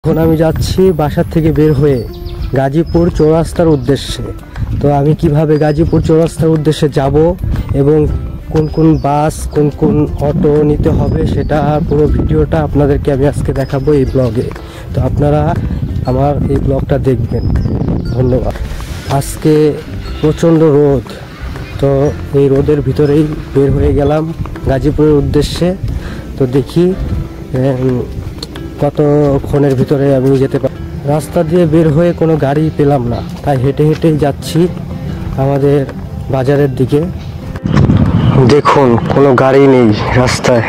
এখন আমি যাচ্ছি বাসা থেকে বের হয়ে গাজীপুর চৌরাস্তার উদ্দেশ্যে। তো আমি কিভাবে গাজীপুর চৌরাস্তার উদ্দেশ্যে যাব এবং কোন কোন বাস কোন কোন অটো নিতে হবে সেটা পুরো ভিডিওটা আপনাদেরকে আমি আজকে দেখাবো এই ব্লগে। তো আপনারা আমার এই ব্লগটা দেখবেন। ধন্যবাদ। আজকে প্রচণ্ড রোদ, তো এই রোদের ভিতরেই বের হয়ে গেলাম গাজীপুরের উদ্দেশ্যে। তো দেখি কতক্ষণের ভিতরে আমি যেতে পারি। রাস্তা দিয়ে বের হয়ে কোনো গাড়ি পেলাম না, তাই হেঁটে হেঁটেই যাচ্ছি আমাদের বাজারের দিকে। দেখুন কোনো গাড়ি নেই রাস্তায়।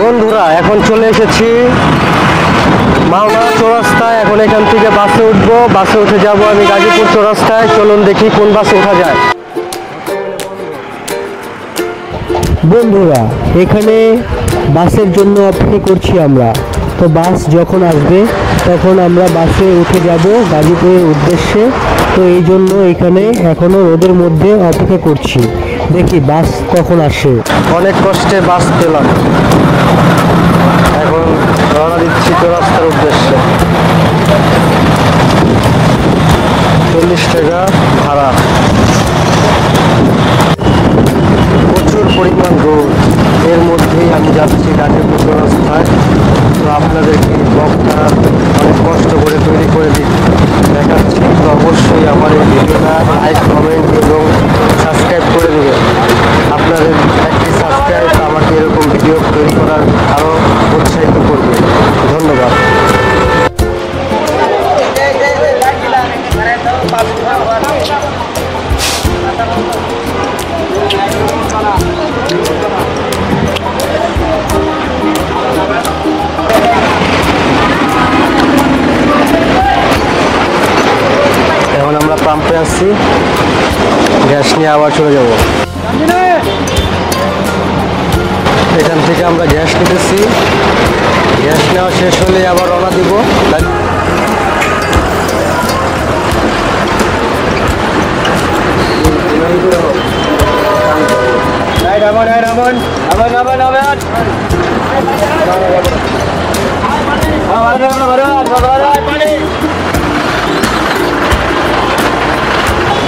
বন্ধুরা, এখন চলে এসেছি মাওনা চৌরাস্তায়। এখন এখান থেকে বাসে উঠবো, বাসে উঠে যাব আমি গাজীপুর চৌরাস্তায়। চলুন দেখি কোন বাসে ওঠা যায়। বন্ধুরা, এখানে বাসের জন্য অপেক্ষা করছি আমরা। তো বাস যখন আসবে তখন আমরা বাসে উঠে যাব গাজীপুরের উদ্দেশ্যে। তো এই জন্য এখানে এখনো রোদের মধ্যে অপেক্ষা করছি, দেখি বাস কখন আসে। অনেক কষ্টে বাস পেলাম, এখন রওনা দিচ্ছি চৌরাস্তার উদ্দেশ্যে। 40 টাকা ভাড়া। প্রচুর পরিমাণ রোদ, এর মধ্যেই আমি যাচ্ছি গাজীপুর চৌরাস্তায়। তো আপনাদেরকে ব্লগটা অনেক কষ্ট করে তৈরি করে দেখাচ্ছি। তো অবশ্যই আমার এই ভিডিওটা লাইক, কমেন্ট এবং সাবস্ক্রাইব করে দেবেন। আপনাদের একটি সাবস্ক্রাইব আমাকে এরকম ভিডিও তৈরি করার আরও উৎসাহিত করবে। ধন্যবাদ। এখন আমরা পাম্পে আসছি, গ্যাস নিয়ে আবার চলে যাব। এখান থেকে আমরা গ্যাস নিতেছি, গ্যাস নেওয়া শেষ হলে আবার রওনা দিব।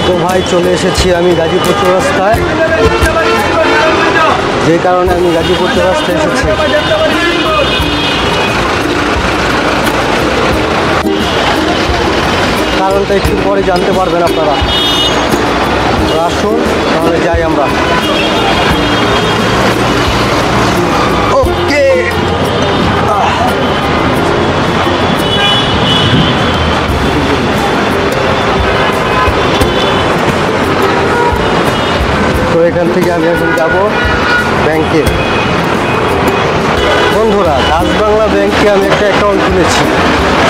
তো ভাই, চলে এসেছি আমি গাজীপুর চৌরাস্তায়। যে কারণে আমি গাজীপুর চৌরাস্তায় এসেছি। কারণটা একটু পরে জানতে পারবেন আপনারা। আসুন তাহলে যাই আমরা। ওকে, তো এখান থেকে আমি এখন যাব ব্যাংকে। বন্ধুরা, ডাচ বাংলা ব্যাংকে আমি একটা অ্যাকাউন্ট খুলেছি।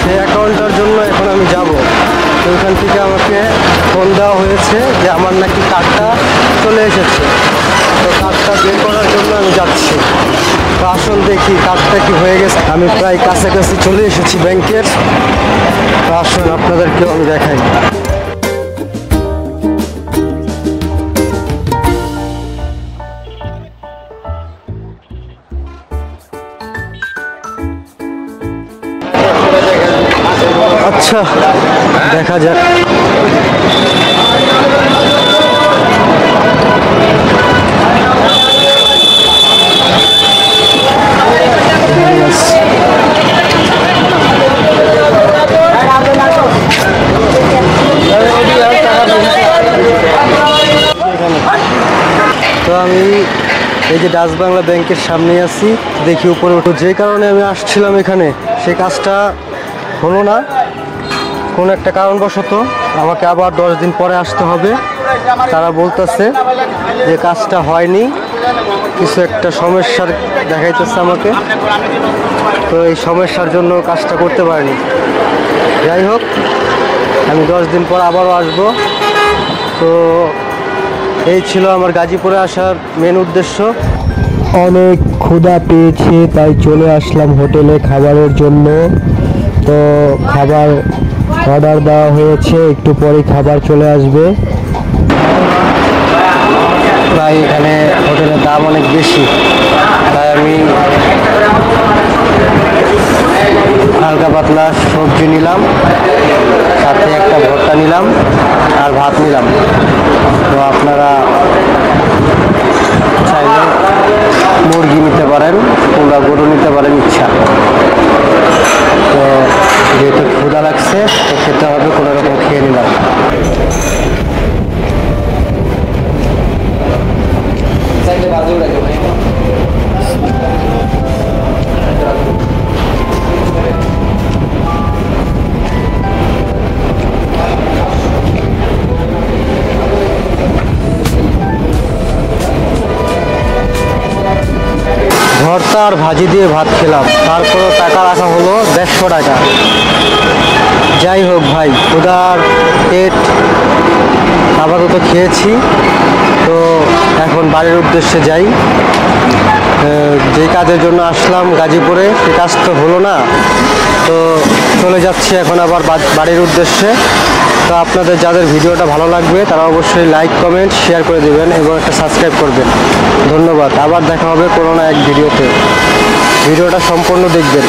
সেই অ্যাকাউন্টটার জন্য এখন আমি যাব। তো ওইখান থেকে আমাকে ফোন দেওয়া হয়েছে যে আমার নাকি কার্ডটা চলে এসেছে। তো কার্ডটা বের করার জন্য আমি যাচ্ছি। তো আসুন দেখি কার্ডটা কি হয়ে গেছে। আমি প্রায় কাছাকাছি চলে এসেছি ব্যাংকের। তো আসুন আপনাদেরকেও আমি দেখাই। আচ্ছা, দেখা যাক। তো আমি এই যে ডাচ বাংলা ব্যাংকের সামনে আছি, দেখি উপরে উঠো। যে কারণে আমি আসছিলাম এখানে, সেই কাজটা হলো না কোনো একটা কারণবশত। আমাকে আবার 10 দিন পরে আসতে হবে। তারা বলতেছে যে কাজটা হয়নি, কিছু একটা সমস্যার দেখাইতেছে আমাকে। তো এই সমস্যার জন্য কাজটা করতে পারিনি। যাই হোক, আমি 10 দিন পর আবারও আসব। তো এই ছিল আমার গাজীপুরে আসার মেন উদ্দেশ্য। অনেক ক্ষুধা পেয়েছে, তাই চলে আসলাম হোটেলে খাবারের জন্য। তো খাবার অর্ডার দেওয়া হয়েছে, একটু পরে খাবার চলে আসবে। প্রায় এখানে হোটেলের দাম অনেক বেশি, তাই আমি হালকা পাতলা সবজি নিলাম, সাথে একটা ভর্তা নিলাম আর ভাত নিলাম। তো আপনারা চাইলে মুরগি নিতে পারেন কিংবা গরু নিতে পারেন, ইচ্ছা। তো যেহেতু ক্ষুধা লাগছে, তো খেতে হবে, কোনো রকম খেয়ে নিলাম। ভর্তা আর ভাজি দিয়ে ভাত খেলাম, তারপরও টাকা রাখা হলো 150 টাকা। যাই হোক ভাই, ক্ষুধার পেট আপাতত খেয়েছি। তো এখন বাড়ির উদ্দেশ্যে যাই। যে কাজের জন্য আসলাম গাজীপুরে, সে কাজ তো হলো না। তো চলে যাচ্ছি এখন আবার বাড়ির উদ্দেশ্যে। তো আপনাদের যাদের ভিডিওটা ভালো লাগবে, তারা অবশ্যই লাইক, কমেন্ট, শেয়ার করে দেবেন এবং একটা সাবস্ক্রাইব করবেন। ধন্যবাদ। আবার দেখা হবে কোনো না এক ভিডিওতে। ভিডিওটা সম্পূর্ণ দেখবেন।